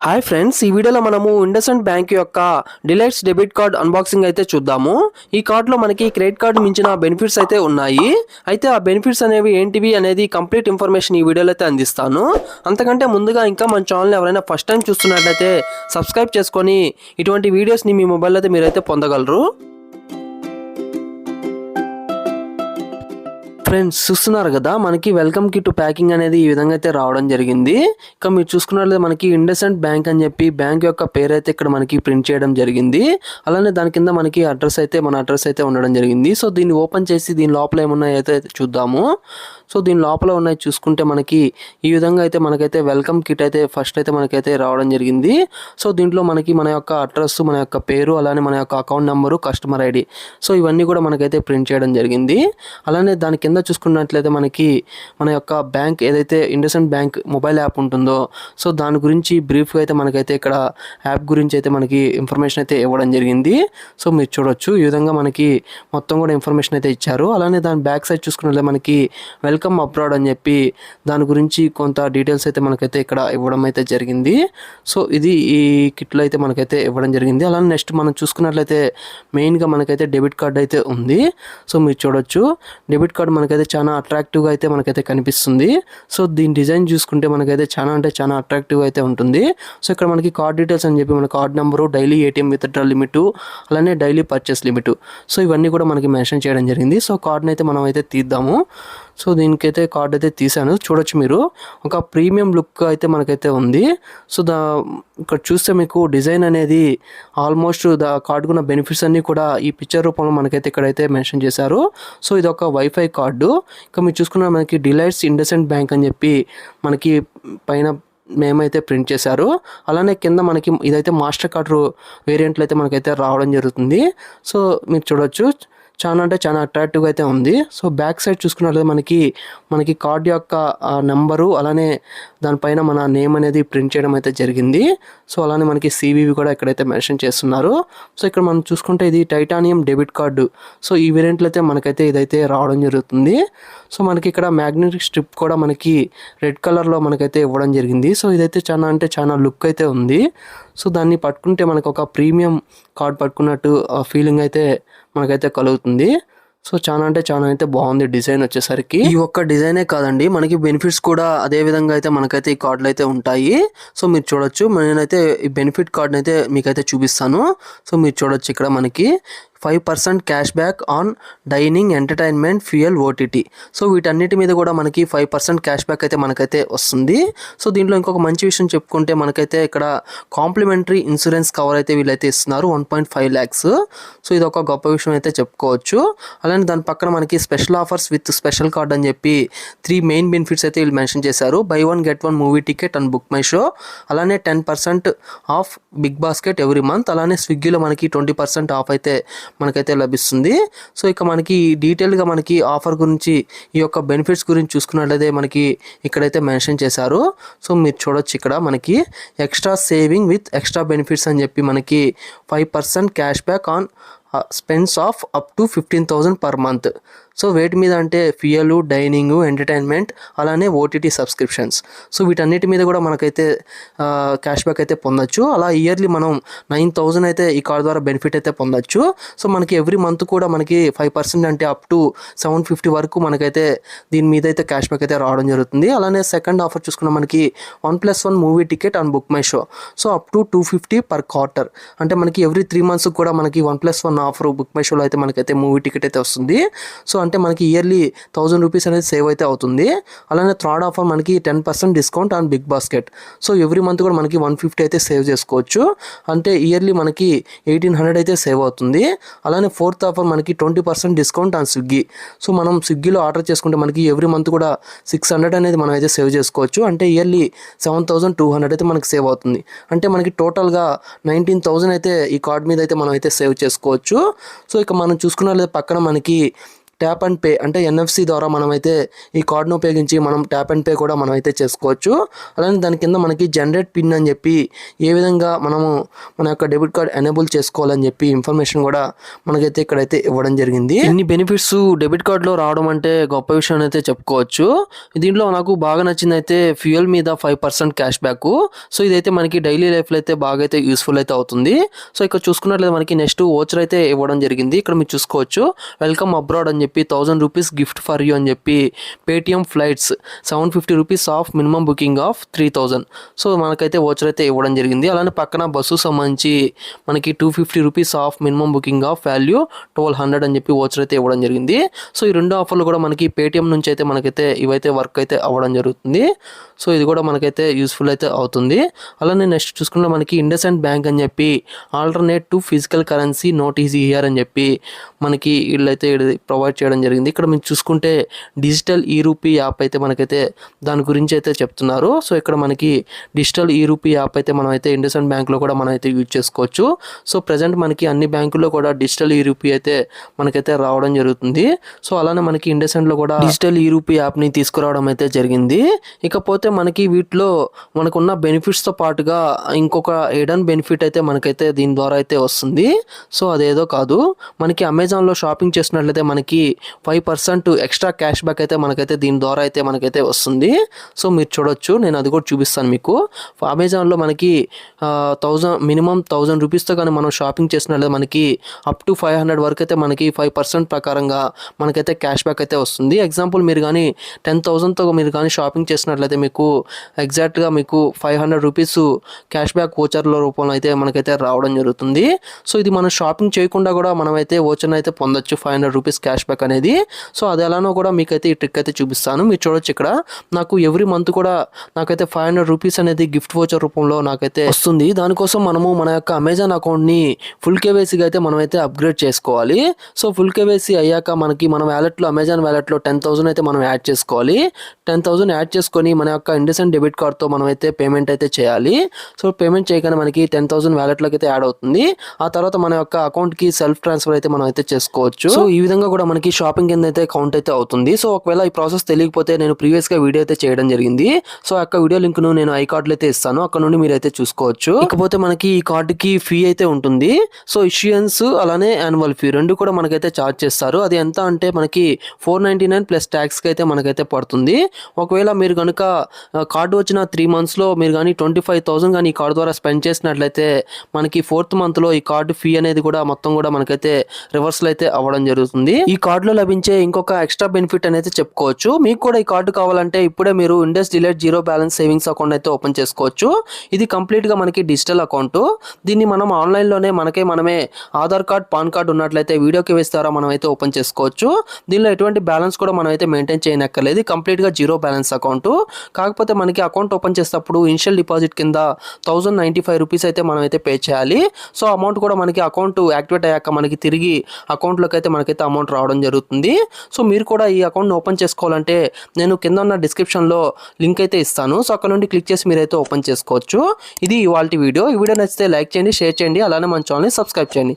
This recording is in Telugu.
హాయ్ ఫ్రెండ్స్, ఈ వీడియోలో మనము ఇండస్ఇండ్ బ్యాంక్ యొక్క డిలైట్స్ డెబిట్ కార్డ్ అన్బాక్సింగ్ అయితే చూద్దాము. ఈ కార్డులో మనకి క్రెడిట్ కార్డు మించిన బెనిఫిట్స్ అయితే ఉన్నాయి. అయితే ఆ బెనిఫిట్స్ అనేవి ఏంటివి అనేది కంప్లీట్ ఇన్ఫర్మేషన్ ఈ వీడియోలో అయితే అందిస్తాను. అంతకంటే ముందుగా ఇంకా మన ఛానల్ ఎవరైనా ఫస్ట్ టైం చూస్తున్నట్లయితే సబ్స్క్రైబ్ చేసుకొని ఇటువంటి వీడియోస్ని మీ మొబైల్లో అయితే మీరైతే పొందగలరు. ఫ్రెండ్స్ చూస్తున్నారు కదా, మనకి వెల్కమ్ కిట్ ప్యాకింగ్ అనేది ఈ విధంగా అయితే రావడం జరిగింది. ఇక మీరు చూసుకున్నట్లయితే మనకి ఇండస్ఇండ్ బ్యాంక్ అని చెప్పి బ్యాంక్ యొక్క పేరు అయితే ఇక్కడ మనకి ప్రింట్ చేయడం జరిగింది. అలానే దాని కింద మనకి మన అడ్రస్ అయితే ఉండడం జరిగింది. సో దీన్ని ఓపెన్ చేసి దీని లోపల ఏమున్నాయో అయితే చూద్దాము. సో దీని లోపల ఉన్నాయి చూసుకుంటే మనకి ఈ విధంగా అయితే మనకైతే వెల్కమ్ కిట్ అయితే ఫస్ట్ అయితే మనకైతే రావడం జరిగింది. సో దీంట్లో మనకి మన యొక్క అడ్రస్, మన యొక్క పేరు, అలానే మన యొక్క account number, customer ID, so ఇవన్నీ కూడా మనకైతే ప్రింట్ చేయడం జరిగింది. అలానే దాని కింద చూసుకున్నట్లయితే మనకి మన యొక్క బ్యాంక్ ఏదైతే ఇండస్ఇండ్ బ్యాంక్ మొబైల్ యాప్ ఉంటుందో సో దాని గురించి బ్రీఫ్గా అయితే మనకైతే ఇక్కడ యాప్ గురించి అయితే మనకి ఇన్ఫర్మేషన్ అయితే ఇవ్వడం జరిగింది. సో మీరు చూడొచ్చు ఈ విధంగా మనకి మొత్తం కూడా ఇన్ఫర్మేషన్ అయితే ఇచ్చారు. అలానే దాని బ్యాక్ సైడ్ చూసుకున్నట్లయితే మనకి వెల్కమ్ అబ్రాడ్ అని చెప్పి దాని గురించి కొంత డీటెయిల్స్ అయితే మనకైతే ఇక్కడ ఇవ్వడం అయితే జరిగింది. సో ఇది ఈ కిట్లో అయితే మనకైతే ఇవ్వడం జరిగింది. అలానే నెక్స్ట్ మనం చూసుకున్నట్లయితే మెయిన్గా మనకైతే డెబిట్ కార్డ్ అయితే ఉంది. సో మీరు చూడొచ్చు డెబిట్ కార్డ్ మనకైతే చాలా అట్రాక్టివ్గా అయితే మనకైతే కనిపిస్తుంది. సో దీని డిజైన్ చూసుకుంటే మనకైతే చాలా అట్రాక్టివ్గా అయితే ఉంటుంది. సో ఇక్కడ మనకి కార్డ్ డీటెయిల్స్ అని చెప్పి మన card number, daily ATM withdraw limit, అలానే డైలీ పర్చేస్ లిమిట్, సో ఇవన్నీ కూడా మనకి మెన్షన్ చేయడం జరిగింది. సో కార్డ్ని అయితే మనం అయితే తీద్దాము. సో దీనికైతే కార్డ్ అయితే తీసాను. చూడొచ్చు మీరు ఒక ప్రీమియం లుక్ అయితే మనకైతే ఉంది. సో ఇక్కడ చూస్తే మీకు డిజైన్ అనేది ఆల్మోస్ట్ కార్డుకున్న బెనిఫిట్స్ అన్నీ కూడా ఈ పిక్చర్ రూపంలో మనకైతే ఇక్కడైతే మెన్షన్ చేశారు. సో ఇది ఒక వైఫై కార్డు. ఇక మీరు చూసుకున్న మనకి డిలైట్స్ ఇండస్ఇండ్ బ్యాంక్ అని చెప్పి మనకి పైన మేమైతే ప్రింట్ చేశారు. అలానే కింద మనకి ఇదైతే మాస్టర్ కార్డు వేరియంట్లు అయితే మనకైతే రావడం జరుగుతుంది. సో మీరు చూడొచ్చు చాలా అట్రాక్టివ్గా అయితే ఉంది. సో బ్యాక్ సైడ్ చూసుకున్నట్లయితే మనకి కార్డ్ యొక్క నెంబరు, అలానే దానిపైన మన నేమ్ అనేది ప్రింట్ చేయడం అయితే జరిగింది. సో అలానే మనకి సివివి కూడా ఇక్కడైతే మెన్షన్ చేస్తున్నారు. సో ఇక్కడ మనం చూసుకుంటే ఇది టైటానియం డెబిట్ కార్డు. సో ఈ వేరియంట్లో అయితే మనకైతే ఇదైతే రావడం జరుగుతుంది. సో మనకి ఇక్కడ మ్యాగ్నెటిక్ స్ట్రిప్ కూడా మనకి రెడ్ కలర్లో మనకైతే ఇవ్వడం జరిగింది. సో ఇదైతే చాలా లుక్ అయితే ఉంది. సో దాన్ని పట్టుకుంటే మనకు ఒక ప్రీమియం కార్డ్ పట్టుకున్నట్టు ఫీలింగ్ అయితే మనకైతే కలుగుతుంది. సో చాలా అయితే బాగుంది డిజైన్ వచ్చేసరికి. ఈ ఒక్క డిజైనే కాదండి, మనకి బెనిఫిట్స్ కూడా అదే విధంగా అయితే మనకైతే ఈ కార్డులు అయితే ఉంటాయి. సో మీరు చూడొచ్చు, నేనైతే ఈ బెనిఫిట్ కార్డ్ని అయితే మీకైతే చూపిస్తాను. సో మీరు చూడొచ్చు ఇక్కడ మనకి 5% cash back on dining, entertainment, fuel, OTT. So వీటన్నిటి మీద కూడా మనకి 5% క్యాష్ బ్యాక్ అయితే మనకైతే వస్తుంది. సో దీంట్లో ఇంకొక మంచి విషయం చెప్పుకుంటే మనకైతే ఇక్కడ కాంప్లిమెంటరీ ఇన్సూరెన్స్ కవర్ అయితే వీళ్ళైతే ఇస్తున్నారు 1.5 lakhs. సో ఇది ఒక గొప్ప విషయం అయితే చెప్పుకోవచ్చు. అలానే దాని పక్కన మనకి special offers with special card అని చెప్పి 3 మెయిన్ బెనిఫిట్స్ అయితే వీళ్ళు మెన్షన్ చేశారు. Buy 1 get 1 movie ticket and book my show, అలానే 10% off big basket every month, అలానే స్విగ్గీలో మనకి 20% ఆఫ్ అయితే మనకైతే లభిస్తుంది. సో ఇక మనకి డీటెయిల్గా మనకి ఆఫర్ గురించి, ఈ యొక్క బెనిఫిట్స్ గురించి చూసుకున్నట్లయితే మనకి ఇక్కడైతే మెన్షన్ చేశారు. సో మీరు చూడొచ్చు ఇక్కడ మనకి extra saving with extra benefits అని చెప్పి మనకి 5% cash back on spends of up to 15,000 per month. So వేటి మీద అంటే ఫ్యూయల్, డైనింగ్, ఎంటర్టైన్మెంట్, అలానే ఓటీటీ సబ్స్క్రిప్షన్స్. సో వీటన్నిటి మీద కూడా మనకైతే క్యాష్ బ్యాక్ అయితే పొందొచ్చు. అలా ఇయర్లీ మనం 9,000 అయితే ఈ కార్డు ద్వారా బెనిఫిట్ అయితే పొందొచ్చు. సో మనకి ఎవ్రీ మంత్ కూడా మనకి 5% అంటే అప్ టు 750 వరకు మనకైతే దీని మీద అయితే క్యాష్ బ్యాక్ అయితే రావడం జరుగుతుంది. అలానే సెకండ్ ఆఫర్ చూసుకున్న మనకి 1+1 movie ticket and book my show. So up to 250 per quarter, అంటే మనకి ఎవ్రీ 3 months కూడా మనకి 1+1 ఆఫర్ బుక్ మై షోలో అయితే మనకైతే మూవీ టికెట్ అయితే వస్తుంది. సో అంటే మనకి ఇయర్లీ 1000 రూపీస్ అనేది సేవ్ అయితే అవుతుంది. అలానే థర్డ్ ఆఫర్ మనకి 10% discount on big basket. So every month కూడా మనకి 150 అయితే సేవ్ చేసుకోవచ్చు. అంటే ఇయర్లీ మనకి 1800 అయితే సేవ్ అవుతుంది. అలానే ఫోర్త్ ఆఫర్ మనకి 20% డిస్కౌంట్ ఆన్ స్విగ్గీ. సో మనం స్విగ్గీలో ఆర్డర్ చేసుకుంటే మనకి ఎవ్రీ మంత్ కూడా 600 అనేది మనం అయితే సేవ్ చేసుకోవచ్చు. అంటే ఇయర్లీ 7,200 అయితే మనకి సేవ్ అవుతుంది. అంటే మనకి టోటల్గా 19,000 అయితే ఈ కార్డ్ మీద అయితే మనం అయితే సేవ్ చేసుకోవచ్చు. సో ఇక మనం చూసుకున్నట్లయితే పక్కన మనకి ట్యాప్ అండ్ పే అంటే ఎన్ఎఫ్సి ద్వారా మనమైతే ఈ కార్డును ఉపయోగించి మనం ట్యాప్ అండ్ పే కూడా మనమైతే చేసుకోవచ్చు. అలానే దాని కింద మనకి జనరేట్ పిన్ అని చెప్పి ఏ విధంగా మనము మన యొక్క డెబిట్ కార్డ్ ఎనేబుల్ చేసుకోవాలని చెప్పి ఇన్ఫర్మేషన్ కూడా మనకైతే ఇక్కడైతే ఇవ్వడం జరిగింది. ఇన్ని బెనిఫిట్స్ డెబిట్ కార్డులో రావడం అంటే గొప్ప విషయం అయితే చెప్పుకోవచ్చు. దీంట్లో నాకు బాగా నచ్చింది అయితే ఫ్యూయల్ మీద 5% క్యాష్ బ్యాక్. సో ఇదైతే మనకి డైలీ లైఫ్లో అయితే బాగా అయితే యూస్ఫుల్ అయితే అవుతుంది. సో ఇక్కడ చూసుకున్నట్లయితే మనకి నెక్స్ట్ వోచర్ అయితే ఇవ్వడం జరిగింది. ఇక్కడ మీరు చూసుకోవచ్చు వెల్కమ్ అబ్రాడ్ అని చెప్పి 1000 రూపీస్ గిఫ్ట్ ఫర్ యూ అని చెప్పి Paytm flights 750 rupees of minimum booking of 3000. So మనకైతే వోచర్ అయితే ఇవ్వడం జరిగింది. అలానే పక్కన బస్సు సంబంధించి మనకి 250 rupees of minimum booking of value 1200 అని చెప్పి వోచర్ అయితే ఇవ్వడం జరిగింది. సో ఈ రెండు ఆఫర్లు కూడా మనకి పేటిఎం నుంచి అయితే మనకైతే ఇవైతే వర్క్ అయితే అవ్వడం జరుగుతుంది. సో ఇది కూడా మనకైతే యూస్ఫుల్ అయితే అవుతుంది. అలానే నెక్స్ట్ చూసుకుంటే మనకి ఇండస్ఇండ్ బ్యాంక్ అని చెప్పి alternate to physical currency note easy here అని చెప్పి మనకి వీళ్ళైతే ప్రొవైడ్ చేయడం జరిగింది. ఇక్కడ మీరు చూసుకుంటే డిజిటల్ ఈ రూపీ యాప్ అయితే మనకైతే దాని గురించి అయితే చెప్తున్నారు. సో ఇక్కడ మనకి డిజిటల్ ఈ రూపీ యాప్ అయితే మనం అయితే ఇండస్ఇండ్ బ్యాంక్లో కూడా మనం అయితే యూజ్ చేసుకోవచ్చు. సో ప్రజెంట్ మనకి అన్ని బ్యాంకుల్లో కూడా డిజిటల్ ఈ రూపీ అయితే మనకైతే రావడం జరుగుతుంది. సో అలానే మనకి ఇండస్ఇండ్లో కూడా డిజిటల్ ఈ రూపీ యాప్ని తీసుకురావడం అయితే జరిగింది. ఇకపోతే మనకి వీటిలో మనకున్న బెనిఫిట్స్తో పాటుగా ఇంకొక హిడెన్ బెనిఫిట్ అయితే మనకైతే దీని ద్వారా అయితే వస్తుంది. సో అదేదో కాదు, మనకి అమెజాన్లో షాపింగ్ చేసినట్లయితే మనకి 5% ఎక్స్ట్రా క్యాష్ బ్యాక్ అయితే మనకైతే దీని ద్వారా అయితే మనకైతే వస్తుంది. సో మీరు చూడొచ్చు, నేను అది కూడా చూపిస్తాను మీకు. అమెజాన్లో మనకి మినిమం 1000 రూపీస్తో కానీ మనం షాపింగ్ చేసినట్లయితే మనకి అప్ టు 500 వరకు అయితే మనకి 5% ప్రకారంగా మనకైతే క్యాష్ బ్యాక్ అయితే వస్తుంది. ఎగ్జాంపుల్ మీరు కానీ 10,000తో మీరు కానీ షాపింగ్ చేసినట్లయితే మీకు ఎగ్జాక్ట్గా మీకు 500 రూపీస్ క్యాష్ బ్యాక్ ఓచర్ల రూపంలో అయితే మనకైతే రావడం జరుగుతుంది. సో ఇది మనం షాపింగ్ చేయకుండా కూడా మనమైతే ఓచర్ని అయితే పొందొచ్చు 500 రూపీస్ క్యాష్ బ్యాక్ అనేది. సో అది ఎలానో కూడా మీకైతే ఈ ట్రిక్ అయితే చూపిస్తాను. మీరు చూడొచ్చు, ఇక్కడ నాకు ఎవ్రీ మంత్ కూడా నాకైతే 500 రూపీస్ అనేది గిఫ్ట్ ఓచర్ రూపంలో నాకైతే వస్తుంది. దానికోసం మనము మన యొక్క అమెజాన్ అకౌంట్ని ఫుల్ కేవైసీగా అయితే మనమైతే అప్గ్రేడ్ చేసుకోవాలి. సో ఫుల్ కేవైసీ అయ్యాక మనకి మన వ్యాలెట్లో అమెజాన్ వ్యాలెట్లో 10,000 అయితే మనం యాడ్ చేసుకోవాలి. 10,000 యాడ్ చేసుకొని మన యొక్క ఇండస్ఇండ్ డెబిట్ కార్డ్తో మనమైతే పేమెంట్ అయితే చేయాలి. సో పేమెంట్ చేయగానే మనకి 10,000 వ్యాలెట్లోకి అయితే యాడ్ అవుతుంది. ఆ తర్వాత మన యొక్క అకౌంట్కి సెల్ఫ్ ట్రాన్స్ఫర్ అయితే మనం అయితే చేసుకోవచ్చు. సో ఈ విధంగా కూడా మనకి షాపింగ్ కింద అయితే కౌంట్ అయితే అవుతుంది. సో ఒకవేళ ఈ ప్రాసెస్ తెలియకపోతే నేను ప్రీవియస్గా వీడియో అయితే చేయడం జరిగింది. సో ఆ యొక్క వీడియో లింక్ను నేను ఐ కార్డులో అయితే ఇస్తాను, అక్కడ నుండి మీరు అయితే చూసుకోవచ్చు. ఇకపోతే మనకి ఈ కార్డుకి ఫీ అయితే ఉంటుంది. సో ఇష్యూయన్స్ అలానే యాన్యువల్ ఫీ రెండు కూడా మనకైతే ఛార్జ్ చేస్తారు. అది ఎంత అంటే మనకి 499 ప్లస్ ట్యాక్స్కి అయితే మనకైతే పడుతుంది. ఒకవేళ మీరు కనుక కార్డు వచ్చిన 3 monthsలో మీరు కానీ 25,000 కానీ ఈ కార్డు ద్వారా స్పెండ్ చేసినట్లయితే మనకి 4th monthలో ఈ కార్డు ఫీ అనేది కూడా మొత్తం కూడా మనకైతే రివర్సల్ అయితే అవ్వడం జరుగుతుంది. ఈ కార్డులో లభించే ఇంకొక ఎక్స్ట్రా బెనిఫిట్ అనేది చెప్పుకోవచ్చు. మీకు కూడా ఈ కార్డు కావాలంటే ఇప్పుడే మీరు Indus delight zero balance savings account అయితే ఓపెన్ చేసుకోవచ్చు. ఇది కంప్లీట్గా మనకి డిజిటల్ అకౌంట్. దీన్ని మనం ఆన్లైన్లోనే మనమే ఆధార్ కార్డ్ పాన్ కార్డ్ ఉన్నట్లయితే వీడియోకి వేస్తారా మనం అయితే ఓపెన్ చేసుకోవచ్చు. దీనిలో ఎటువంటి బ్యాలెన్స్ కూడా మనం అయితే మెయింటైన్ చేయనక్కర్లేదు. కంప్లీట్గా జీరో బ్యాలెన్స్ అకౌంట్. కాకపోతే మనకి అకౌంట్ ఓపెన్ చేసేటప్పుడు ఇనిషియల్ డిపాజిట్ కింద 1095 రూపీస్ అయితే మనం అయితే పే చేయాలి. సో అమౌంట్ కూడా మనకి అకౌంట్ యాక్టివేట్ అయ్యాక మనకి తిరిగి అకౌంట్లోకి అయితే మనకైతే అమౌంట్ రావడం జరుగుతుంది. సో మీరు కూడా ఈ అకౌంట్ని ఓపెన్ చేసుకోవాలంటే నేను కింద ఉన్న డిస్క్రిప్షన్లో లింక్ అయితే ఇస్తాను. సో అక్కడ నుండి క్లిక్ చేసి మీరైతే ఓపెన్ చేసుకోవచ్చు. ఇది ఇవాల్టి వీడియో. ఈ వీడియో నచ్చితే లైక్ చేయండి, షేర్ చేయండి, అలానే మన ఛానల్ని సబ్స్క్రైబ్ చేయండి.